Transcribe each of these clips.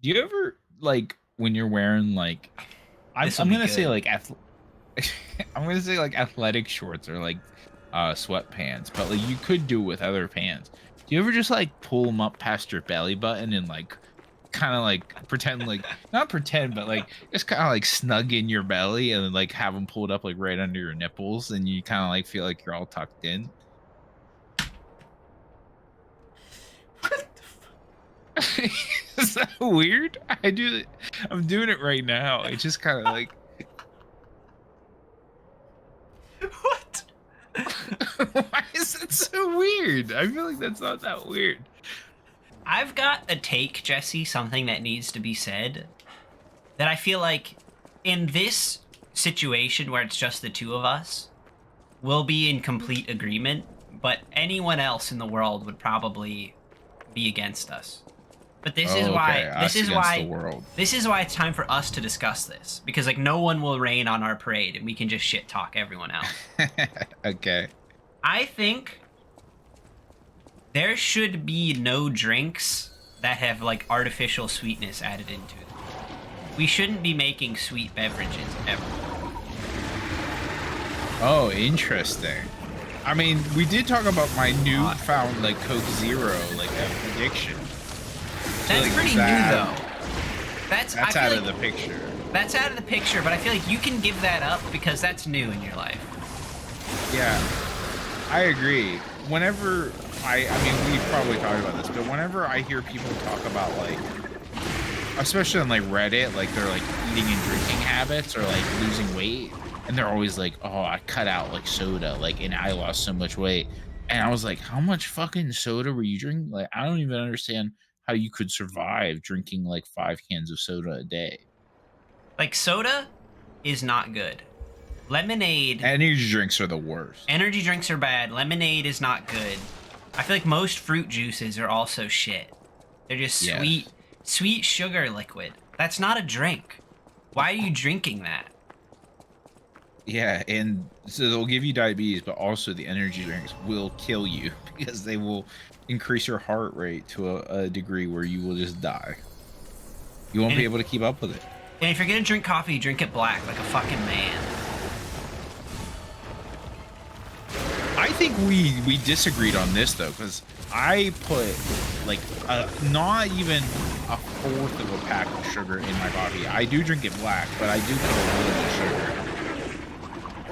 Do you ever like when you're wearing like I'm This will I'm be gonna say good. like I'm gonna say like athletic shorts or like sweatpants, but like you could do it with other pants. Do you ever just like pull them up past your belly button and like kind of like pretend like not pretend but like just kind of like snug in your belly and then like have them pulled up like right under your nipples and you kind of like feel like you're all tucked in? What the Is that weird? I'm doing it right now. It's just kind of like What? why is that so weird? I feel like that's not that weird. I've got a take, Jesse, something that needs to be said that I feel like in this situation where it's just the two of us, we'll be in complete agreement, but anyone else in the world would probably be against us. But this is Oh, why okay, us against the world. this is why it's time for us to discuss this because like no one will rain on our parade and we can just shit talk everyone else. Okay. I think there should be no drinks that have like artificial sweetness added into them. We shouldn't be making sweet beverages ever. Oh, interesting. I mean, we did talk about my newfound like Coke Zero like addiction. So That's like pretty new that though. I that's feel out of like the picture. that's out of the picture, but I feel like you can give that up because that's new in your life. Yeah, I agree. Whenever I mean, we've probably talked about this, but whenever I hear people talk about like, especially on like Reddit, like their like eating and drinking habits or like losing weight, and they're always like, "Oh, I cut out like soda, like, and I lost so much weight." And I was like, "How much fucking soda were you drinking?" Like, I don't even understand how you could survive drinking like 5 cans of soda a day. Like soda is not good. Lemonade, Energy drinks are the worst. energy drinks are bad. Lemonade is not good. I feel like most fruit juices are also shit. They're just Yes. sweet sugar liquid. That's not a drink. Why are you drinking that? Yeah, and so they'll give you diabetes, but also the energy drinks will kill you because they will increase your heart rate to a degree where you will just die. You won't And be if, able to keep up with it. and if you're gonna drink coffee, drink it black like a fucking man. I think we disagreed on this though, because I put like not even a fourth of a pack of sugar in my coffee. I do drink it black, but I do put a little bit of sugar.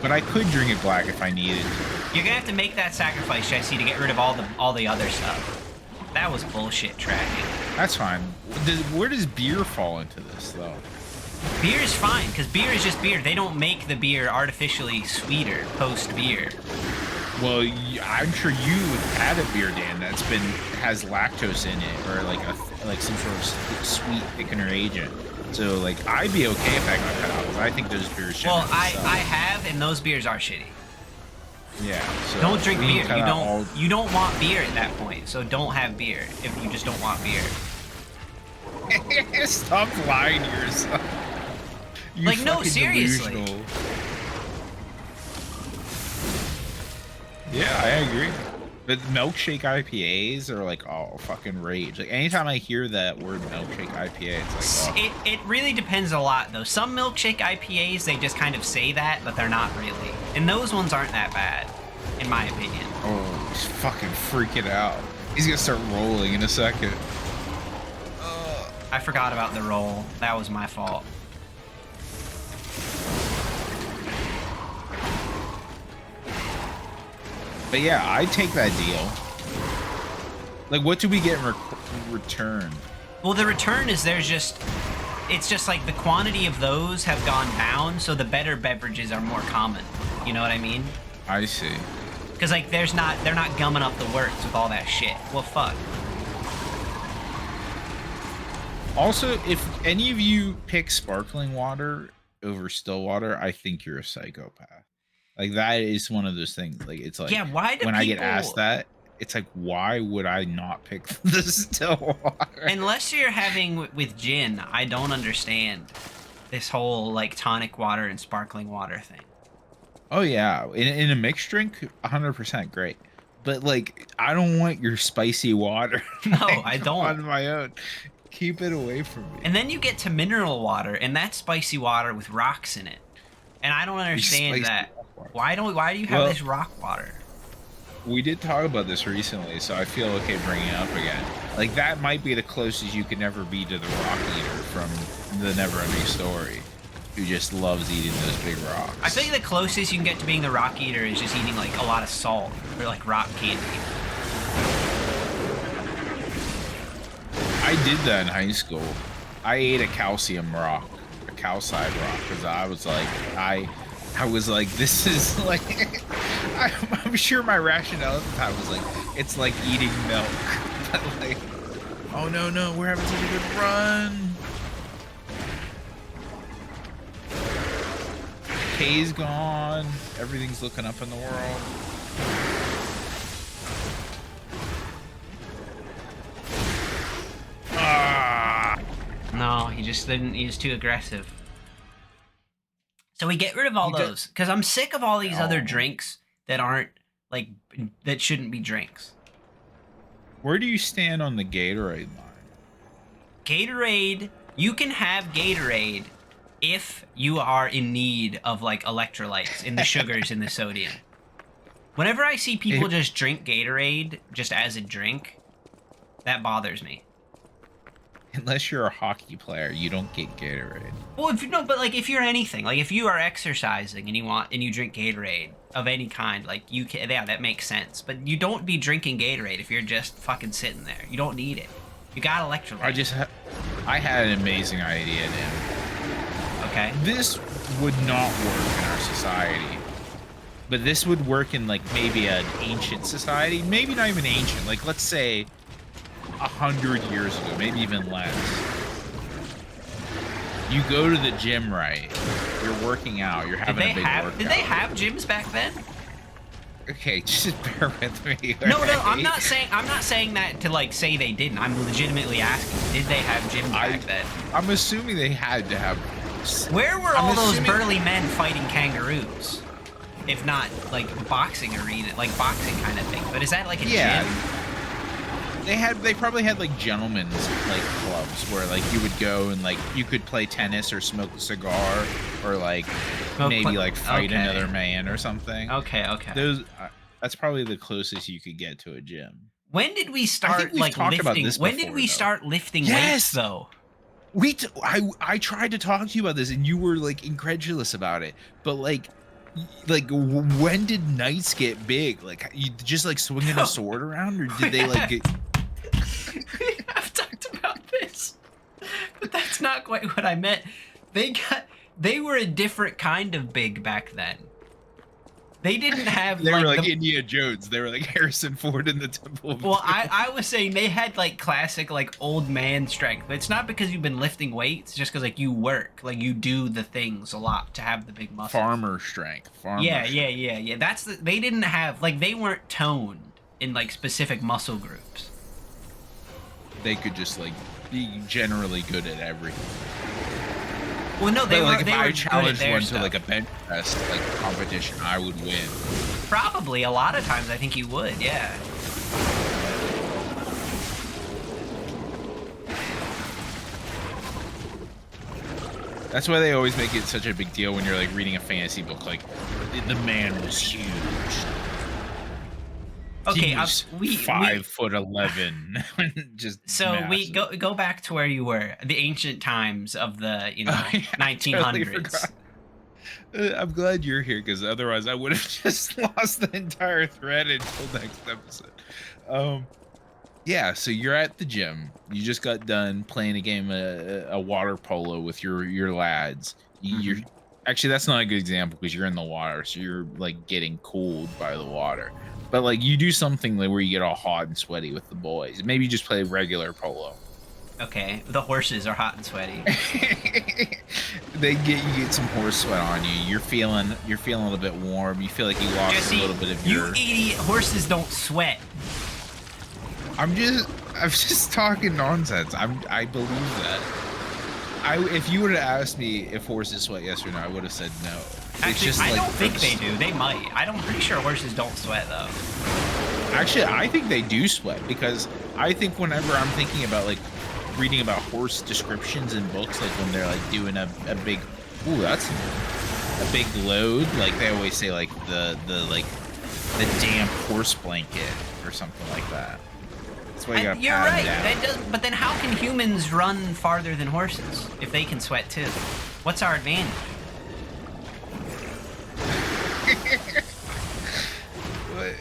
But I could drink it black if I needed to. You're gonna have to make that sacrifice, Jesse, to get rid of all the other stuff. That was bullshit tracking. That's fine. Where does beer fall into this though? Beer is fine because beer is just beer. They don't make the beer artificially sweeter post beer. Well, I'm sure you've had a beer, Dan, that's been has lactose in it or like like some sort of sweet thickener agent. So like I'd be okay if I got cut out because I think those beers Well, shouldn't I sell. have, and those beers are shitty. Yeah. So Don't drink we beer. kind of all. You don't want beer at that point. So don't have beer if you just don't want beer. Stop lying to yourself. You Like no, fucking seriously. delusional. Yeah, I agree. But milkshake IPAs are like oh fucking rage. Like anytime I hear that word milkshake IPA, it's like oh, It really depends a lot though. Some milkshake IPAs they just kind of say that, but they're not really. And those ones aren't that bad, in my opinion. oh, he's fucking freaking out. He's gonna start rolling in a second. I forgot about the roll. That was my fault. But yeah, I take that deal. Like, what do we get in return? Well, the return is it's just like the quantity of those have gone down, so the better beverages are more common. You know what I mean? I see. Because like they're not gumming up the works with all that shit. Well, fuck. Also, if any of you pick sparkling water over still water, I think you're a psychopath. Like that is one of those things. Like it's like Yeah, why do when I get asked people that, it's like, why would I not pick the still water? unless you're having with gin, I don't understand this whole like tonic water and sparkling water thing. Oh yeah, in a mixed drink, 100% great. But like, I don't want your spicy water No, I like, don't. on my own. Keep it away from me. And then you get to mineral water, and that's spicy water with rocks in it. And I don't understand spicy that. water. Why do you have Well- this rock water? We did talk about this recently, so I feel okay bringing it up again. Like, that might be the closest you could ever be to the Rock Eater from the Neverending Story, who just loves eating those big rocks. I think the closest you can get to being the rock eater is just eating like a lot of salt or like rock candy. I did that in high school. I ate a calcium rock, a calcite rock, because I was like, this is like, I'm sure my rationale at the time was like, it's like eating milk. But like, oh no, we're having such a good run. Kay's gone. Everything's looking up in the world. Ah. No, he just didn't. He was too aggressive. So we get rid of all those because I'm sick of all these other drinks that aren't like that shouldn't be drinks. Where do you stand on the Gatorade line? Gatorade, you can have Gatorade if you are in need of like electrolytes in the sugars in the sodium. Whenever I see people just drink Gatorade just as a drink, that bothers me. Unless you're a hockey player, you don't get Gatorade. Well, if you're anything, like if you are exercising and you drink Gatorade of any kind, like you can, yeah, that makes sense. But you don't be drinking Gatorade if you're just fucking sitting there. You don't need it. You got electrolytes. I had an amazing idea, Dan. Okay. This would not work in our society, but this would work in like maybe an ancient society, maybe not even ancient. Like let's say 100 years ago, maybe even less. You go to the gym, right? You're working out. You're having a big workout. Did they have gyms back then? Okay, just bear with me. No, right? I'm not saying that to like say they didn't. I'm legitimately asking, did they have gyms back then? I'm assuming they had to have. Where were all those burly men fighting kangaroos? If not like boxing arena, like boxing kind of thing. But is that like a gym? They probably had like gentlemen's like clubs where like you would go and like you could play tennis or smoke a cigar or like maybe like fight another man or something. Okay. That's probably the closest you could get to a gym. When did we start like lifting? When did we start lifting weights though? I tried to talk to you about this and you were like incredulous about it, but like when did knights get big? Like you just like swinging a sword around, or did they like get? I've talked about this, but that's not quite what I meant. They were a different kind of big back then. They didn't have. They were like Indiana Jones. They were like Harrison Ford in the Temple of Doom. I was saying they had like classic like old man strength. But it's not because you've been lifting weights, just because like you work, like you do the things a lot to have the big muscles. Farmer strength. Yeah. They didn't have like they weren't toned in like specific muscle groups. They could just like be generally good at everything. Well, no, they were. Like if I were challenged one stuff. to like a bench press like competition, I would win. Probably a lot of times I think you would, yeah. That's why they always make it such a big deal when you're like reading a fantasy book. Like the man was huge. Okay, he was 5'11", just so massive. we go back to where you were, the ancient times of the 1900s. I'm glad you're here because otherwise I would have just lost the entire thread until next episode. Yeah, so you're at the gym. You just got done playing a game, a water polo with your lads. You're actually that's not a good example because you're in the water, so you're like getting cooled by the water. But like you do something like where you get all hot and sweaty with the boys. Maybe you just play regular polo. Okay, the horses are hot and sweaty. You get some horse sweat on you. You're feeling a little bit warm. You feel like you lost Jesse, a little bit of your. You idiot! Horses don't sweat. I'm just talking nonsense. I believe that. If you would have asked me if horses sweat yes or no, I would have said no. Actually, I don't think they do. They might. I'm pretty sure horses don't sweat though. Actually, I think they do sweat because I think whenever I'm thinking about like reading about horse descriptions in books, like when they're like doing a big, ooh, that's a big load. Like they always say, like the damp horse blanket or something like that. That's why you gotta You're pat 'em right. down. That does, but then how can humans run farther than horses if they can sweat too? What's our advantage? But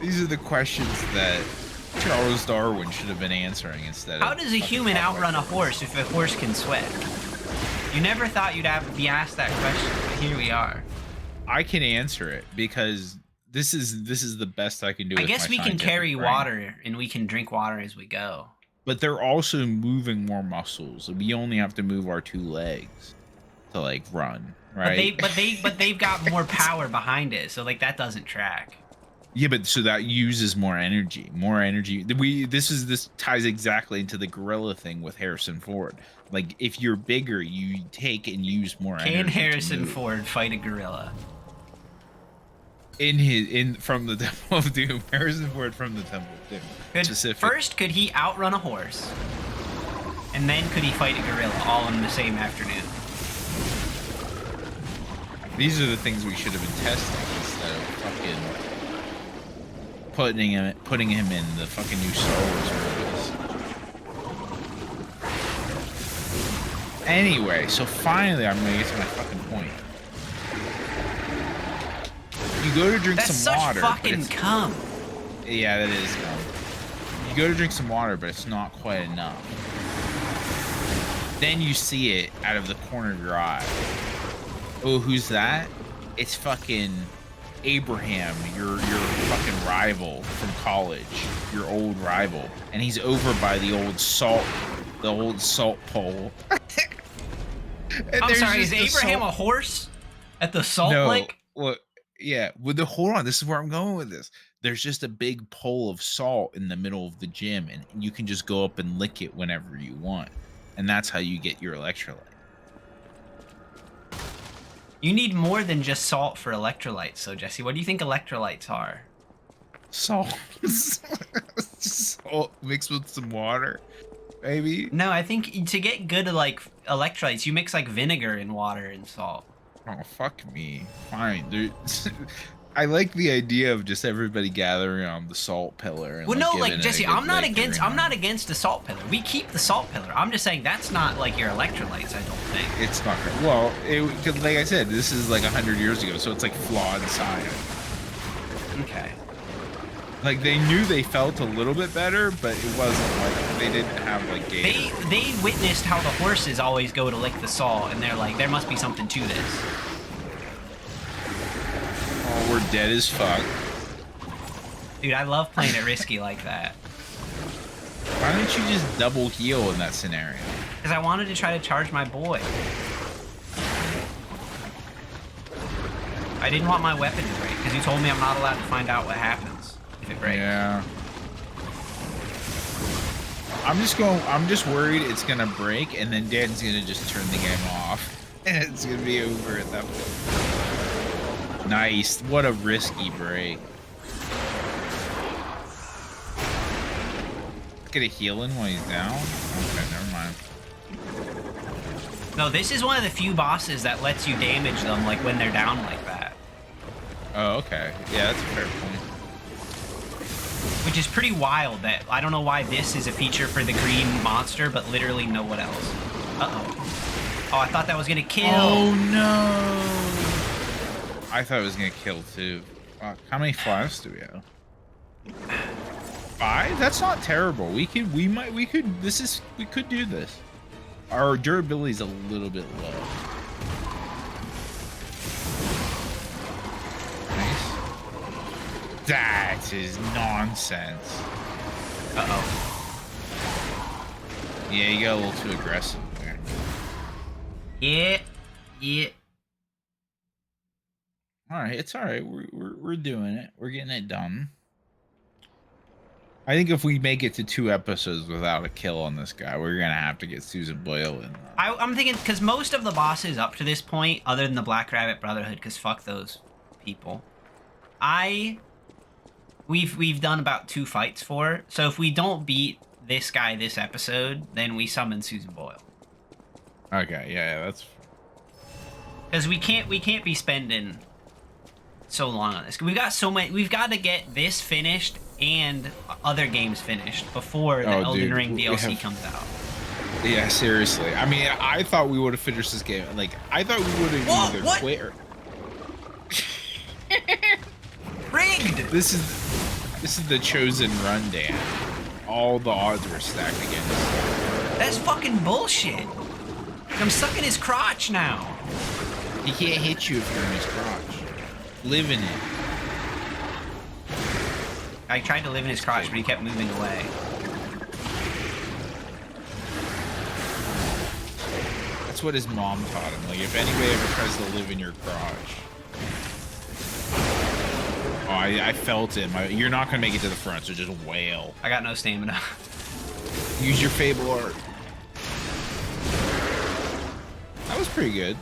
these are the questions that Charles Darwin should have been answering instead of. How does a human outrun a horse if a horse can sweat? You never thought you'd have to be asked that question, but here we are. I can answer it because this is the best I can do. I with guess my we can scientific carry brain. water and we can drink water as we go. But they're also moving more muscles. We only have to move our 2 legs to like run, right? But they've got more power behind it, so like that doesn't track. Yeah, but so that uses more energy. More energy. This ties exactly into the gorilla thing with Harrison Ford. Like if you're bigger, you take and use more energy. Can to Harrison move. Ford fight a gorilla? From the Temple of Doom, Harrison Ford from the Temple of Doom. First, could he outrun a horse? And then could he fight a gorilla all in the same afternoon? These are the things we should have been testing instead of fucking putting him in the fucking new Star Wars movies. Anyway, so finally I'm gonna get to my fucking point. You go to drink That's some such water. but fucking it's- cum. Yeah, that is. You go to drink some water, but it's not quite enough. Then you see it out of the corner of your eye. Oh, who's that? It's fucking Abraham, your fucking rival from college, your old rival, and he's over by the old salt pole. I'm sorry, is Abraham a horse at the salt lake? Well, yeah. Hold on. This is where I'm going with this. There's just a big pole of salt in the middle of the gym, and you can just go up and lick it whenever you want, and that's how you get your electrolyte. You need more than just salt for electrolytes, so Jesse, what do you think electrolytes are? Salt, salt mixed with some water, maybe. No, I think to get good like electrolytes, you mix like vinegar and water and salt. Oh, fuck me. Fine. I like the idea of just everybody gathering on the salt pillar. And Well, no, giving like it a Jesse, good I'm not lick against. every I'm now not and against the salt pillar. We keep the salt pillar. I'm just saying that's not like your electrolytes. I don't think. then. It's not good. Well, 'cause like I said, this is like 100 years ago, so it's like flawed science. Okay. Like they knew they felt a little bit better, but it wasn't like they didn't have like They Gatorade. they witnessed how the horses always go to lick the salt, and they're like, there must be something to this. Oh, we're dead as fuck. Dude, I love playing it risky like that. Why don't you just double heal in that scenario? Because I wanted to try to charge my boy. I didn't want my weapon to break, because you told me I'm not allowed to find out what happens if it breaks. Yeah. I'm just worried it's gonna break and then Dan's gonna just turn the game off. And it's gonna be over at that point. Nice. What a risky break. Get a healing while he's down? Okay, never mind. No, this is one of the few bosses that lets you damage them like when they're down like that. Oh, okay. Yeah, that's a fair point. Which is pretty wild that I don't know why this is a feature for the green monster, but literally no one else. Uh-oh. Oh, I thought that was gonna kill. Oh no! I thought it was gonna kill too. Fuck. How many flies do we have? 5? That's not terrible. We could do this. Our durability is a little bit low. Nice. That is nonsense. Uh-oh. Yeah, you got a little too aggressive there. Yeah. Yeah. All right, it's all right. We're doing it. We're getting it done. I think if we make it to 2 episodes without a kill on this guy, we're gonna have to get Susan Boyle in. I'm thinking, because most of the bosses up to this point, other than the Black Rabbit Brotherhood, because fuck those people, we've done about 2 fights for. So if we don't beat this guy this episode, then we summon Susan Boyle. Okay, yeah, that's. Because we can't be spending so long on this. We've got so many. We've got to get this finished and other games finished before the Elden Ring DLC comes out. Yeah, seriously. I mean, I thought we would have finished this game. Like, I thought we would have either quit or... Rigged! This is the chosen run, Dan. All the odds were stacked against. That's fucking bullshit. I'm stuck in his crotch now. He can't hit you if you're in his crotch. Live in it. I tried to live in his crotch, but he kept moving away. That's what his mom taught him. Like, if anybody ever tries to live in your crotch. Oh, I felt it. You're not going to make it to the front, so just wail. I got no stamina. Use your Fable Art. That was pretty good.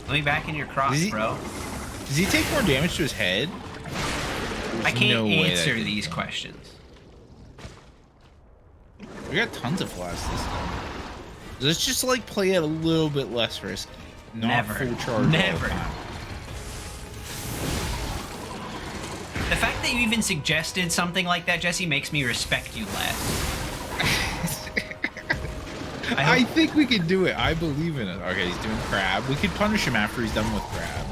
Let me back in your crotch, bro. Does he take more damage to his head? I can't answer these questions. We got tons of flasks this time. Let's just like play it a little bit less risky. Not full charge. Never. The fact that you even suggested something like that, Jesse, makes me respect you less. I think we can do it. I believe in it. Okay, he's doing crab. We could punish him after he's done with crab.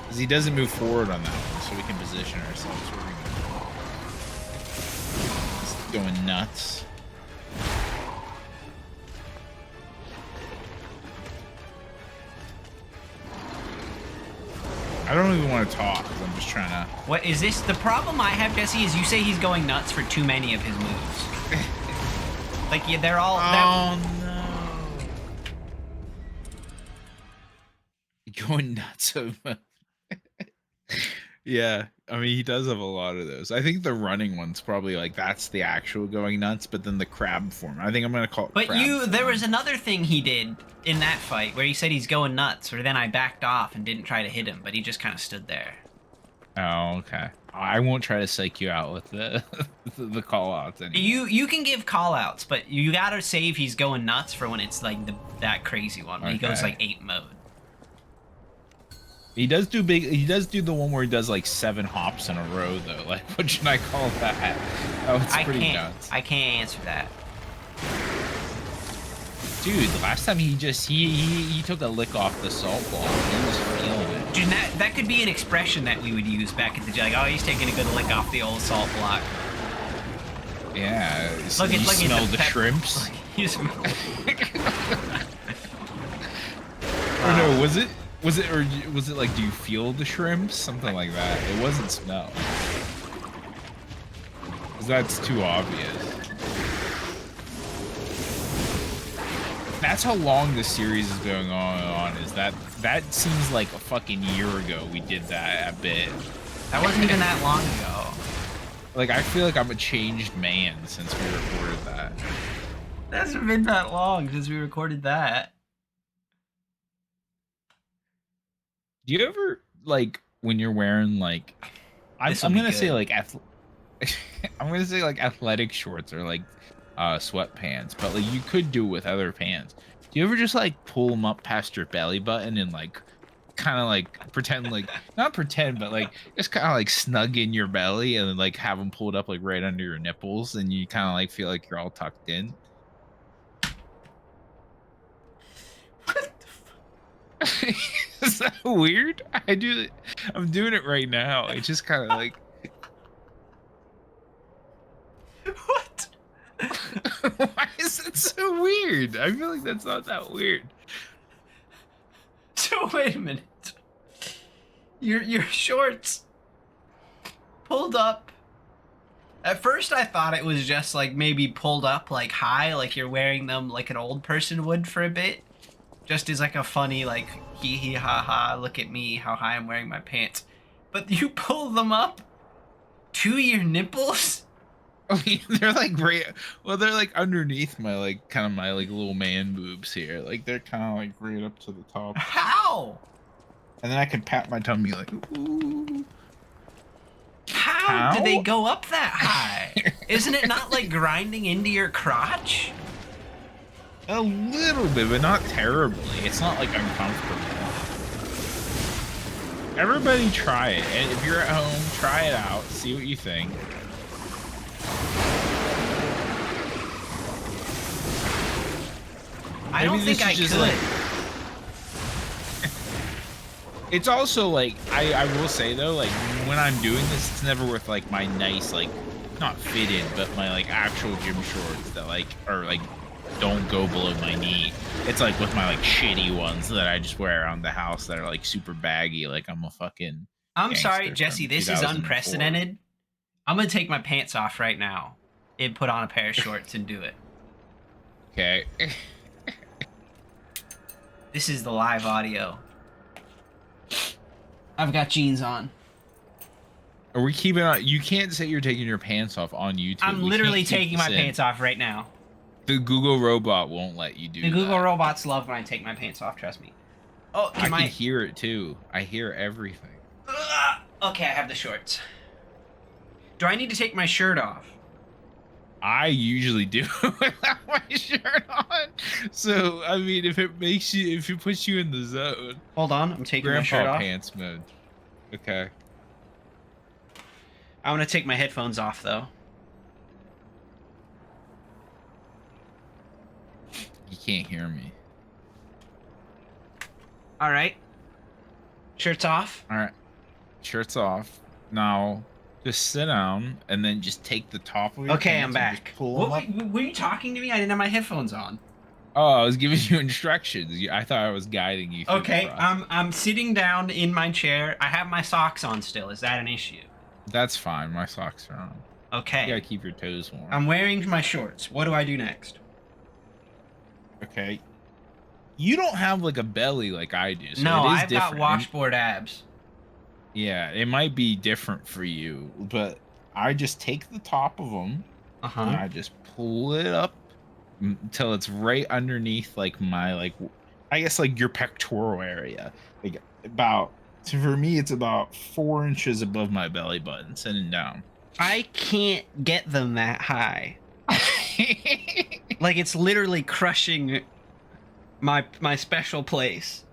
Because he doesn't move forward on that one, so we can position ourselves. He's going nuts. I don't even want to talk because I'm just trying to... What is this? The problem I have, Jesse, is you say he's going nuts for too many of his moves. Like, yeah, they're all... Oh, no. Going nuts. Yeah, I mean, he does have a lot of those. I think the running one's probably like, that's the actual going nuts, but then the crab form. I think I'm going to call it crab form. There was another thing he did in that fight where he said he's going nuts, or then I backed off and didn't try to hit him, but he just kind of stood there. Oh, okay. I won't try to psych you out with the the call outs anymore. You can give call outs, but you gotta save he's going nuts for when it's like that crazy one when he goes like 8 mode. He does do the one where he does like 7 hops in a row though. Like, what should I call that? Oh, it's pretty nuts. I can't answer that. Dude, the last time he took a lick off the salt block. He was feeling it. Dude, that could be an expression that we would use back at the day. Like, oh, he's taking a good lick off the old salt block. Yeah. Look at the shrimps. Or no, was it like, do you feel the shrimps? Something like that. It wasn't smell. 'Cause that's too obvious. That's how long this series is going on. Is that seems like a fucking year ago we did that a bit. That wasn't even that long ago. Like, I feel like I'm a changed man since we recorded that. It hasn't been that long since we recorded that. Do you ever, like, when you're wearing, like, I'm gonna say like athletic shorts or like sweatpants, but like you could do it with other pants. Do you ever just like pull them up past your belly button and like kind of like pretend like not pretend but like just kind of like snug in your belly and then like have them pulled up like right under your nipples and you kind of like feel like you're all tucked in? What the fuck? Is that weird? I'm doing it right now. It's just kind of like what? Why is it so weird? I feel like that's not that weird. So wait a minute. Your shorts pulled up. At first I thought it was just like maybe pulled up like high, like you're wearing them like an old person would for a bit. Just as like a funny like hee hee ha ha, look at me, how high I'm wearing my pants. But you pull them up to your nipples? I mean, they're like right. Well, they're like underneath my like kind of my like little man boobs here. Like they're kind of like right up to the top. How? How? And then I could pat my tummy like, ooh. How do they How? go up that high? Isn't it not like grinding into your crotch? A little bit, but not terribly. It's not like uncomfortable. Everybody try it. And if you're at home, try it out. See what you think. I don't think I could. Like, it's also like I will say though, like when I'm doing this, it's never with like my nice like not fitted, but my like actual gym shorts that like are like don't go below my knee. It's like with my like shitty ones that I just wear around the house that are like super baggy, like I'm a fucking I'm sorry, gangster Jesse, from this is 2004. unprecedented. I'm gonna take my pants off right now and put on a pair of shorts and do it. Okay. This is the live audio. I've got jeans on. Are we keeping on? You can't say you're taking your pants off on YouTube. I'm We literally can't keep taking my this in. pants off right now. The Google robot won't let you do The Google that. robots love when I take my pants off, trust me. Oh, I can hear it too. I hear everything. Okay, I have the shorts. Do I need to take my shirt off? I usually do without my shirt on. So I mean, if it puts you in the zone, Hold on, I'm taking my shirt grandpa off. pants mode. Okay. I want to take my headphones off though. You can't hear me. All right. Shirts off. All right. Shirts off. Now, just sit down and then just take the top of your Okay, pants I'm and just back. pull What, them up. were you talking to me? I didn't have my headphones on. Oh, I was giving you instructions. I thought I was guiding you. Through Okay, the process. I'm sitting down in my chair. I have my socks on still. Is that an issue? That's fine. My socks are on. Okay. You gotta keep your toes warm. I'm wearing my shorts. What do I do next? Okay. You don't have like a belly like I do. So No, it is I've got different. washboard abs. Yeah, it might be different for you, but I just take the top of them and Uh-huh. I just pull it up until it's right underneath like my I guess like your pectoral area. Like about so for me it's about 4 inches above my belly button, sitting down. I can't get them that high. Like it's literally crushing my special place.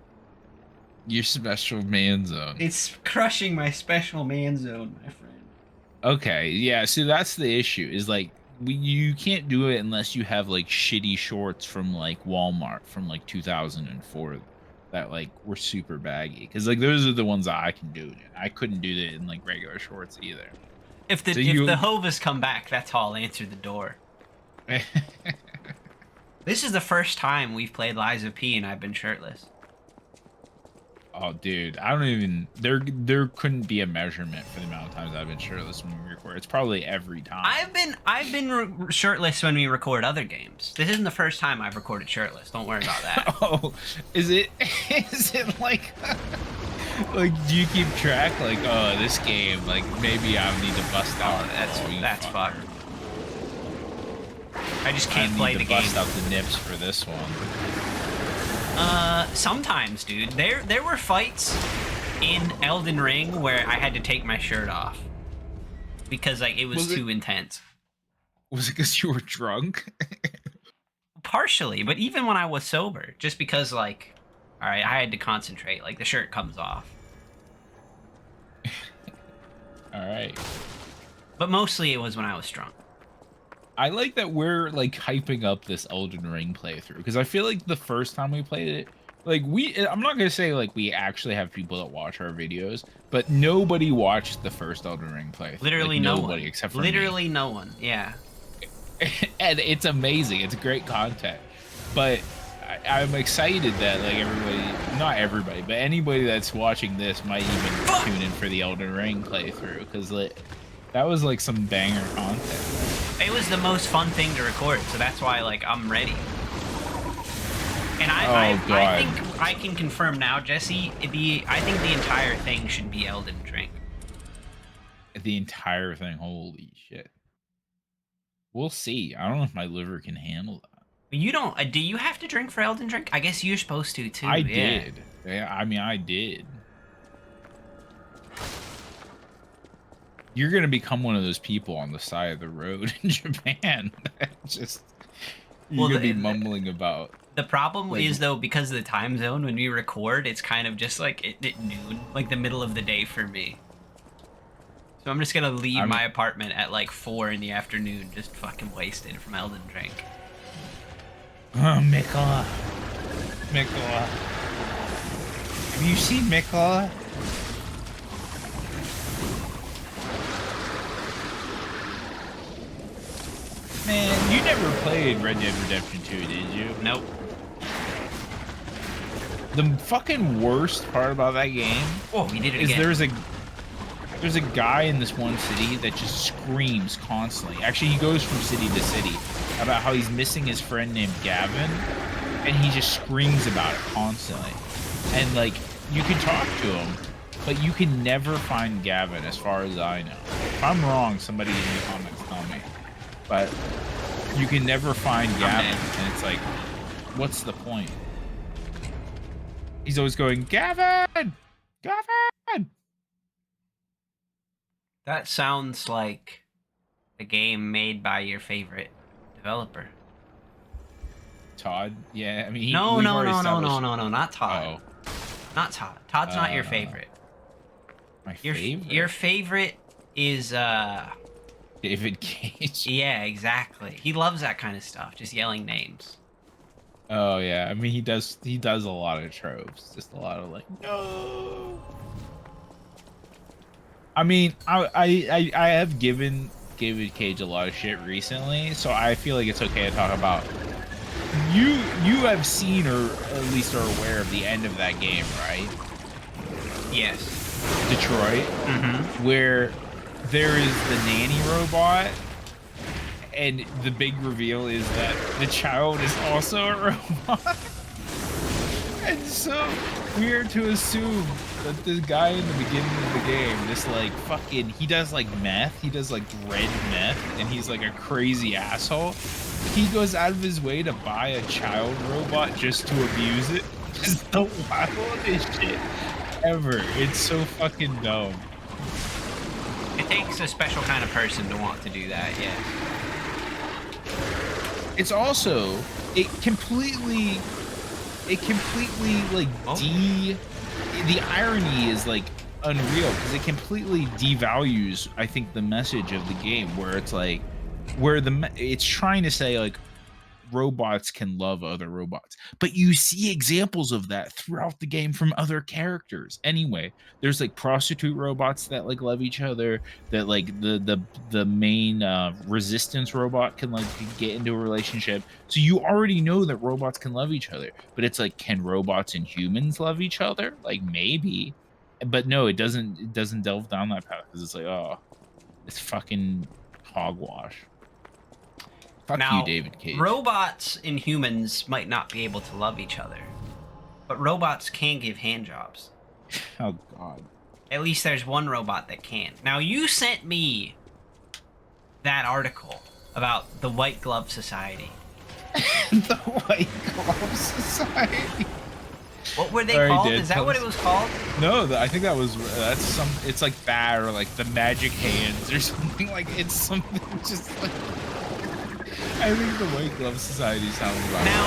Your special man zone. It's crushing my special man zone, my friend. Okay, yeah, so that's the issue is like you can't do it unless you have like shitty shorts from like Walmart from like 2004 that like were super baggy because like those are the ones that I can do it in. I couldn't do that in like regular shorts either. If the So you- the Hovas come back, that's how I'll answer the door. This is the first time we've played Lies of P and I've been shirtless. Oh, dude, I don't even. There couldn't be a measurement for the amount of times I've been shirtless when we record. It's probably every time. I've been shirtless when we record other games. This isn't the first time I've recorded shirtless. Don't worry about that. Oh, is it? Is it like? Like, do you keep track? Like, oh, this game. Like, maybe I need to bust out. That's fucked. I just I can't need play to the game. bust out the nips for this one. Sometimes, dude. There were fights in Elden Ring where I had to take my shirt off because like it was too intense. Was it because you were drunk? Partially, but even when I was sober, just because like, all right, I had to concentrate. Like the shirt comes off, All right. but mostly it was when I was drunk. I like that we're like hyping up this Elden Ring playthrough because I feel like the first time we played it, like I'm not gonna say like we actually have people that watch our videos, but nobody watched the first Elden Ring playthrough. Literally like, no nobody one. except for Literally no one. Yeah. me. And it's amazing. It's great content, but I'm excited that like everybody, not everybody, but anybody that's watching this might even tune in for the Elden Ring playthrough because like that was like some banger content. It was the most fun thing to record, so that's why like I'm ready. And I God. think I can confirm now, Jesse. I think the entire thing should be Elden Ring. The entire thing. Holy shit. We'll see. I don't know if my liver can handle that. You don't? Do you have to drink for Elden Ring? I guess you're supposed to too. I yeah. did. Yeah, I mean, I did. You're gonna become one of those people on the side of the road in Japan. That just you're Well, gonna be mumbling about the problem like is though, because of the time zone when we record, it's kind of just like at noon, like the middle of the day for me. So I'm just gonna leave my apartment at like 4 in the afternoon, just fucking wasted from Elden Ring. Oh, Mikola. Mikola. Have you seen Mikola? Man, you never played Red Dead Redemption 2, did you? Nope. The fucking worst part about that game Oh, we did it is again. there's a guy in this one city that just screams constantly. Actually, he goes from city to city about how he's missing his friend named Gavin, and he just screams about it constantly. And like, you can talk to him, but you can never find Gavin, as far as I know. If I'm wrong, somebody in the comments tell me. But you can never find Gavin, and it's like, what's the point? He's always going, Gavin! Gavin! That sounds like a game made by your favorite developer. Todd? Yeah, I mean, No, not Todd. Oh. Not Todd. Todd's not your favorite. My favorite? Your favorite is David Cage. Yeah, exactly. He loves that kind of stuff, just yelling names. Oh yeah, I mean he does a lot of tropes, just a lot of like no. I mean, I have given David Cage a lot of shit recently, so I feel like it's okay to talk about. You have seen or at least are aware of the end of that game, right? Yes. Detroit, where there is the nanny robot, and the big reveal is that the child is also a robot. And so weird to assume that this guy in the beginning of the game, this like fucking, he does like meth, he does like red meth, and he's like a crazy asshole. He goes out of his way to buy a child robot just to abuse it. It's the wildest shit ever. It's so fucking dumb. It takes a special kind of person to want to do that, yes. It's also, it completely like the irony is like unreal because it completely devalues, I think, the message of the game, where it's like, where it's trying to say like robots can love other robots, but you see examples of that throughout the game from other characters. Anyway, there's like prostitute robots that like love each other, that like the main resistance robot can like get into a relationship. So you already know that robots can love each other, but it's like, can robots and humans love each other? Like maybe, but no, it doesn't delve down that path because it's like, oh, it's fucking hogwash. Fuck now, you, David Cage. Robots and humans might not be able to love each other, but robots can give handjobs. Oh, God. At least there's one robot that can. Now, you sent me that article about the White Glove Society. The White Glove Society? What were they called? Is that what it was called? No, I think that's some, it's like that, or like the Magic Hands or something. Like, it's something just like, I think the White Glove Society sounds about now,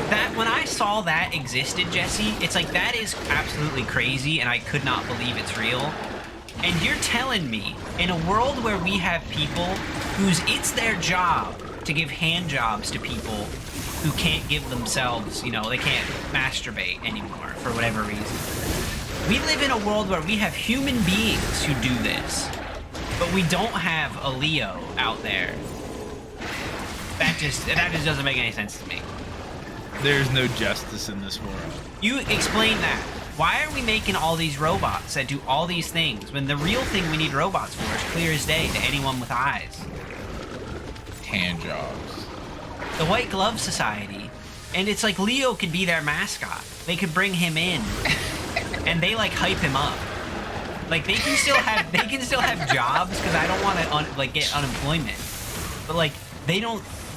that when I saw that existed, Jesse, it's like, that is absolutely crazy, and I could not believe it's real. And you're telling me, in a world where we have people whose it's their job to give hand jobs to people who can't give themselves, you know, they can't masturbate anymore for whatever reason. We live in a world where we have human beings who do this, but we don't have a Leo out there. That just doesn't make any sense to me. There's no justice in this world. You explain that. Why are we making all these robots that do all these things when the real thing we need robots for is clear as day to anyone with eyes? Hand jobs. The White Glove Society. And it's like Leo could be their mascot. They could bring him in and they like hype him up. Like they can still have jobs, because I don't want to get unemployment. But like they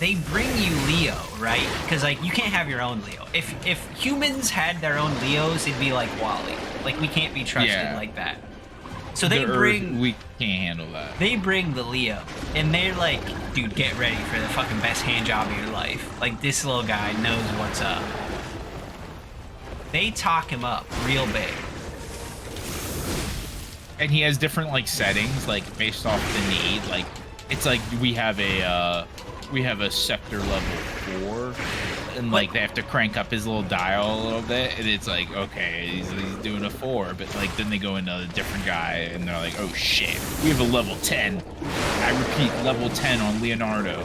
they bring you Leo, right? Because like you can't have your own Leo. If humans had their own Leos, it'd be like Wally. Like we can't be trusted Yeah. like that. So they The Earth, bring we can't handle that. they bring the Leo, and they're like, dude, get ready for the fucking best hand job of your life. Like this little guy knows what's up. They talk him up real big. And he has different like settings, like based off the need. Like it's like we have a sector level 4, and like they have to crank up his little dial a little bit, and it's like, okay, he's doing a 4, but like then they go into a different guy, and they're like, oh shit, we have a level 10. I repeat, level 10 on Leonardo.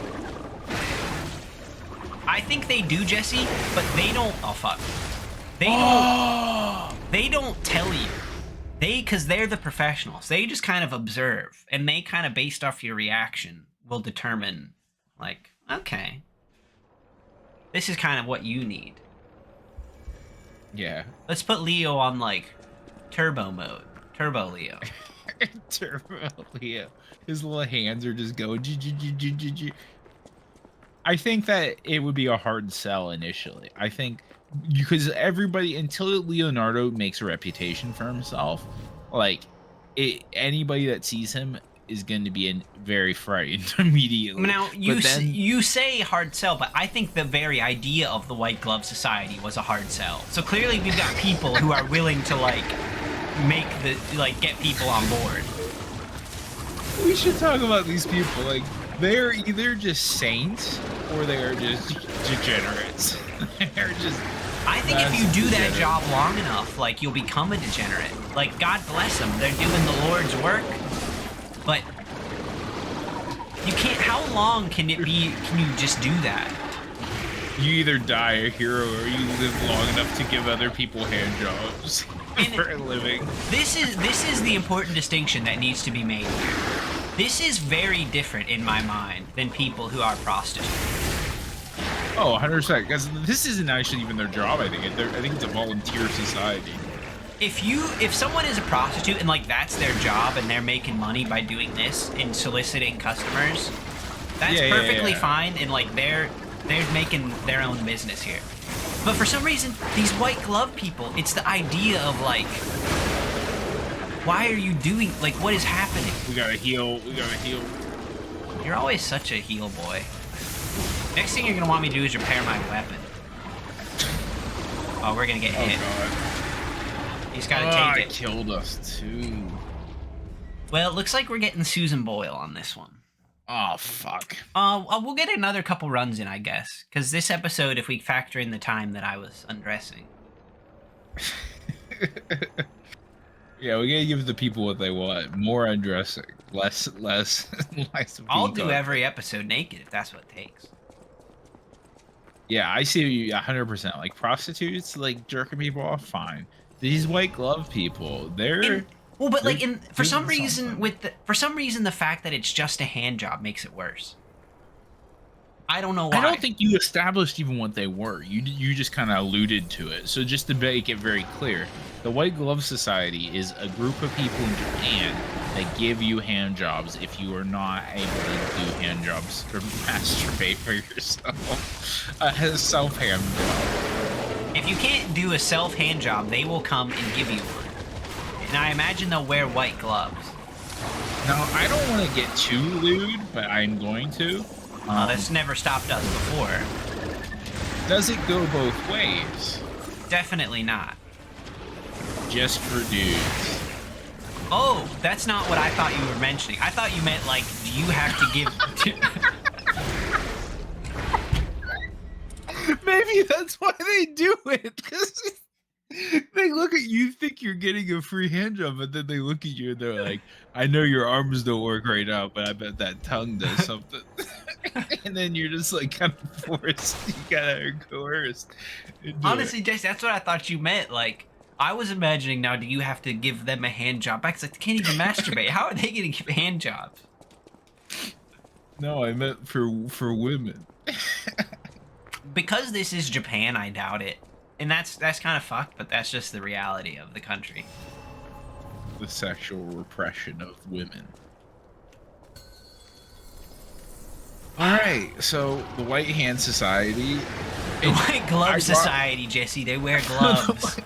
I think they do, Jesse, but they don't. Oh fuck. They don't tell you. Because they're the professionals. They just kind of observe, and they kind of, based off your reaction, will determine, like, okay, this is kind of what you need. Yeah. Let's put Leo on, like, turbo mode. Turbo Leo. Turbo Leo. His little hands are just going. G. I think that it would be a hard sell initially. I think because everybody, until Leonardo makes a reputation for himself, like anybody that sees him is going to be very frightened immediately. Now you say hard sell, but I think the very idea of the White Glove Society was a hard sell. So clearly we've got people who are willing to get people on board. We should talk about these people. Like they're either just saints or they are just degenerates. They're just. I think if you do that job long enough, like you'll become a degenerate. Like God bless them, they're doing the Lord's work. But you can't. How long can it be? Can you just do that? You either die a hero or you live long enough to give other people hand jobs for a living. This is the important distinction that needs to be made here. This is very different in my mind than people who are prostitutes. Oh, 100%. Because this isn't actually even their job. I think it's a volunteer society. If someone is a prostitute and like that's their job and they're making money by doing this and soliciting customers, that's perfectly fine, and like they're making their own business here. But for some reason, these white glove people, it's the idea of like, why are you doing, like, what is happening? We gotta heal. You're always such a heel boy. Next thing you're gonna want me to do is repair my weapon. Oh, we're gonna get hit. God. He's gotta take it. Killed us too. Well, it looks like we're getting Susan Boyle on this one. Oh, fuck. We'll get another couple runs in, I guess. Because this episode, if we factor in the time that I was undressing. Yeah, we gotta give the people what they want. More undressing. Less I'll do every episode naked if that's what it takes. Yeah, I see you 100%. Like, prostitutes, like, jerking people off, fine. These white glove people, for some reason the fact that it's just a hand job makes it worse. I don't know why. I don't think you established even what they were. You just kind of alluded to it. So just to make it very clear, the White Glove Society is a group of people in Japan that give you hand jobs if you are not able to do hand jobs or masturbate for yourself. A self hand job. If you can't do a self hand job, they will come and give you one. And I imagine they'll wear white gloves. Now, I don't want to get too lewd, but I'm going to. That's never stopped us before. Does it go both ways? Definitely not. Just for dudes. Oh, that's not what I thought you were mentioning. I thought you meant, like, do you have to give... Maybe that's why they do it. Because they look at you, think you're getting a free hand job, but then they look at you and they're like, I know your arms don't work right now, but I bet that tongue does something. And then you're just like kind of forced. You gotta coerced. Honestly, Jace, that's what I thought you meant. Like, I was imagining now, do you have to give them a hand job? Because like, they can't even masturbate. How are they going to give hand jobs? No, I meant for women. Because this is Japan, I doubt it. And that's kind of fucked, but that's just the reality of the country. The sexual repression of women. All right, so the White Hand Society. The White Glove I brought- Society, Jesse. They wear gloves.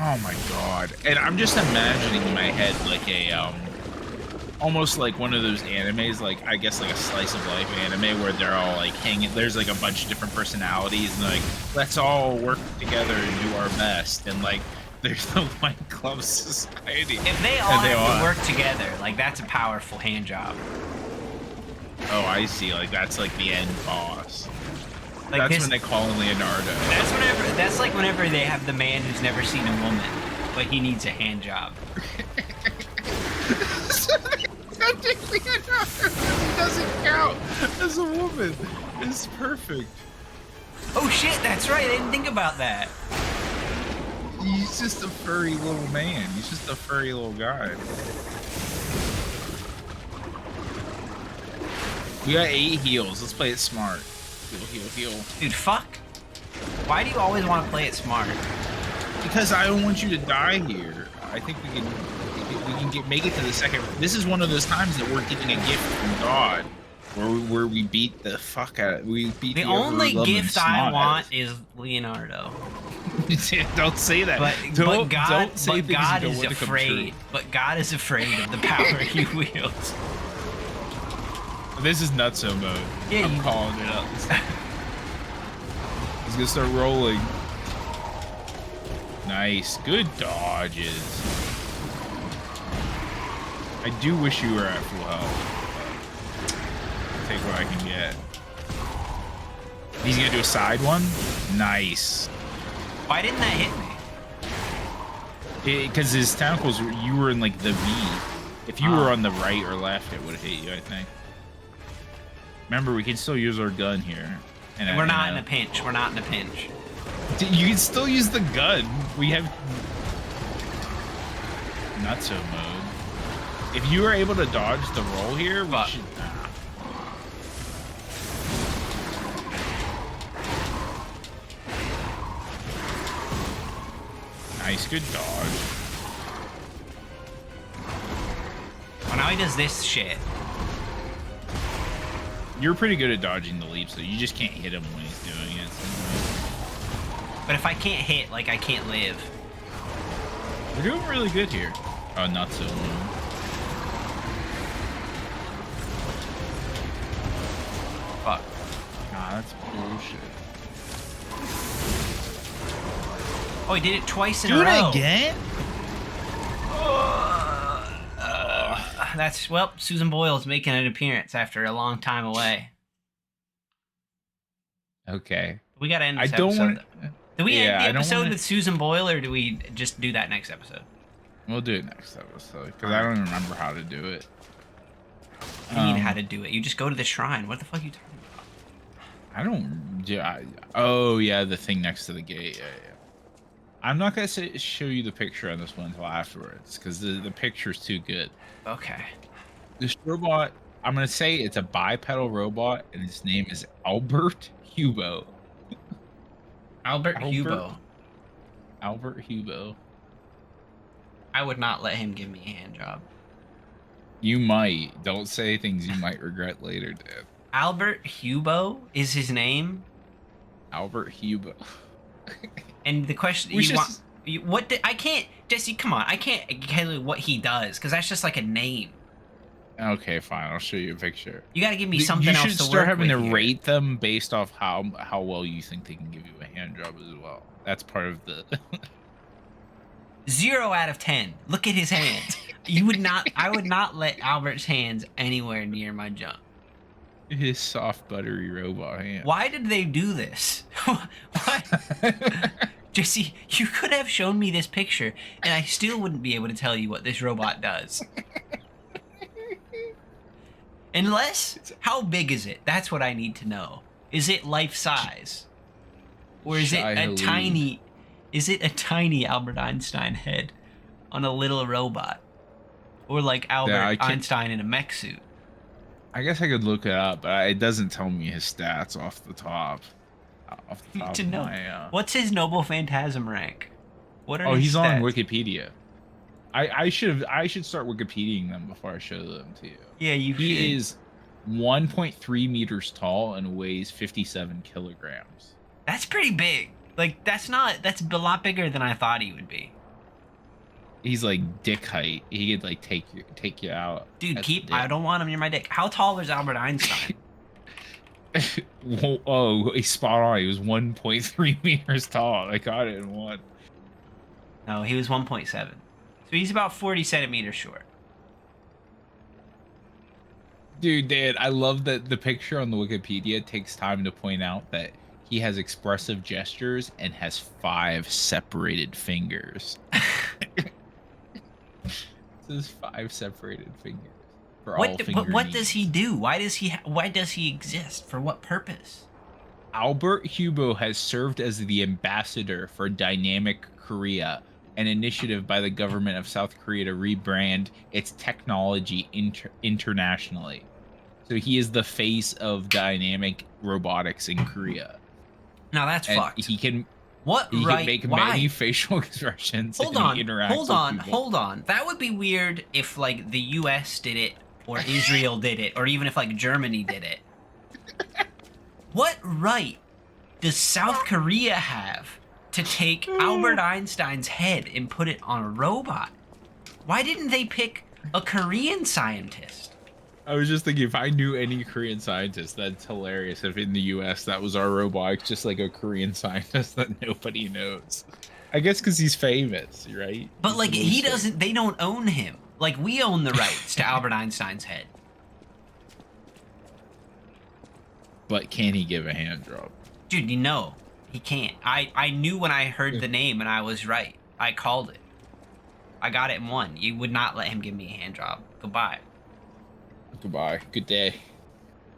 Oh my god. And I'm just imagining in my head like a almost like one of those animes, like I guess like a slice of life anime where they're all like hanging, there's like a bunch of different personalities and they're like, let's all work together and do our best. And like there's the White Glove Society. If they all have to work together, like that's a powerful hand job. Oh, I see. Like that's like the end boss. Like that's when they call in Leonardo. That's like whenever they have the man who's never seen a woman, but he needs a hand job. Leonardo doesn't count as a woman. It's perfect. Oh shit, that's right. I didn't think about that. He's just a furry little man. He's just a furry little guy. We got 8 heals. Let's play it smart. Heal. Dude, fuck. Why do you always want to play it smart? Because I don't want you to die here. I think we can make it to the second. This is one of those times that we're getting a gift from God, where we beat the fuck out. We beat the only gift I want is Leonardo. Don't say that. But God is afraid. But God is afraid of the power he wields. This is Nutso mode. Yeah, I'm calling it up. He's gonna start rolling. Nice, good dodges. I do wish you were at full health. I'll take what I can get. He's gonna do a side one. Nice. Why didn't that hit me? Because his tentacles, you were in like the V. If you were on the right or left, it would have hit you, I think. Remember, we can still use our gun here. And we're not in a pinch. We're not in a pinch. You can still use the gun. We have Nutso mode. If you are able to dodge the roll here, we should. Nice, good dodge. Well, now he does this shit. You're pretty good at dodging the leaps, so you just can't hit him when he's doing it. But if I can't hit, like, I can't live. We're doing really good here. Oh, not so long. Fuck. Nah, that's bullshit. Oh, he did it twice in a row. Do it again? That's, well, Susan Boyle's making an appearance after a long time away. Okay. We gotta end this episode. Do we end the I episode with Susan Boyle, or do we just do that next episode? We'll do it next episode, because I don't remember how to do it. You need how to do it. You just go to the shrine. What the fuck are you talking about? I don't... Yeah, oh, yeah, the thing next to the gate. Yeah. I'm not going to show you the picture on this one until afterwards, because the picture's too good. Okay. This robot, I'm going to say it's a bipedal robot, and his name is Albert Hubo. Albert Hubo. Albert Hubo. I would not let him give me a hand job. You might. Don't say things you might regret later, Dad. Albert Hubo is his name? Albert Hubo. And the question I can't, Jesse, come on. I can't tell you what he does, because that's just like a name. Okay, fine. I'll show you a picture. You got to give me something else to work with. You should start having to rate them based off how well you think they can give you a hand job as well. That's part of the 0 out of 10. Look at his hands. I would not let Albert's hands anywhere near my junk. His soft, buttery robot hand. Why did they do this? Why? Jesse, you could have shown me this picture, and I still wouldn't be able to tell you what this robot does. Unless, how big is it? That's what I need to know. Is it life size? Or is it a tiny... Is it a tiny Albert Einstein head on a little robot? Or like Albert Einstein in a mech suit? I guess I could look it up, but it doesn't tell me his stats off the top. To know. What's his Noble Phantasm rank? What are he's stats? on Wikipedia. I should start Wikipediaing them before I show them to you. Yeah, you He should. is 1.3 meters tall and weighs 57 kilograms. That's pretty big. Like that's a lot bigger than I thought he would be. He's like dick height. He could like take you out. Dude, at the I dick. don't want him near my dick. How tall was Albert Einstein? Oh, he's spot on. He was 1.3 meters tall. I got it in one. No, he was 1.7. So he's about 40 centimeters short. Dude, Dan, I love that the picture on the Wikipedia takes time to point out that he has expressive gestures and has 5 separated fingers. It says 5 separated fingers for all finger What does he needs. do? Why does he exist? For what purpose? Albert Hubo has served as the ambassador for Dynamic Korea, an initiative by the government of South Korea to rebrand its technology internationally. So he is the face of dynamic robotics in Korea. Now that's And fucked. he can What he right? can make Why? many facial expressions. Hold and on, he interacts hold with on, people. hold on. That would be weird if like the U.S. did it, or Israel did it, or even if like Germany did it. What right does South Korea have to take Albert Einstein's head and put it on a robot? Why didn't they pick a Korean scientist? I was just thinking, if I knew any Korean scientist, that's hilarious. If in the U.S. that was our robot, it's just like a Korean scientist that nobody knows. I guess because he's famous, right? But He's like the he most famous. doesn't. They don't own him. Like we own the rights to Albert Einstein's head. But can he give a hand job? Dude, you know, he can't. I knew when I heard the name and I was right. I called it. I got it in one. You would not let him give me a hand job. Goodbye. Goodbye. Good day.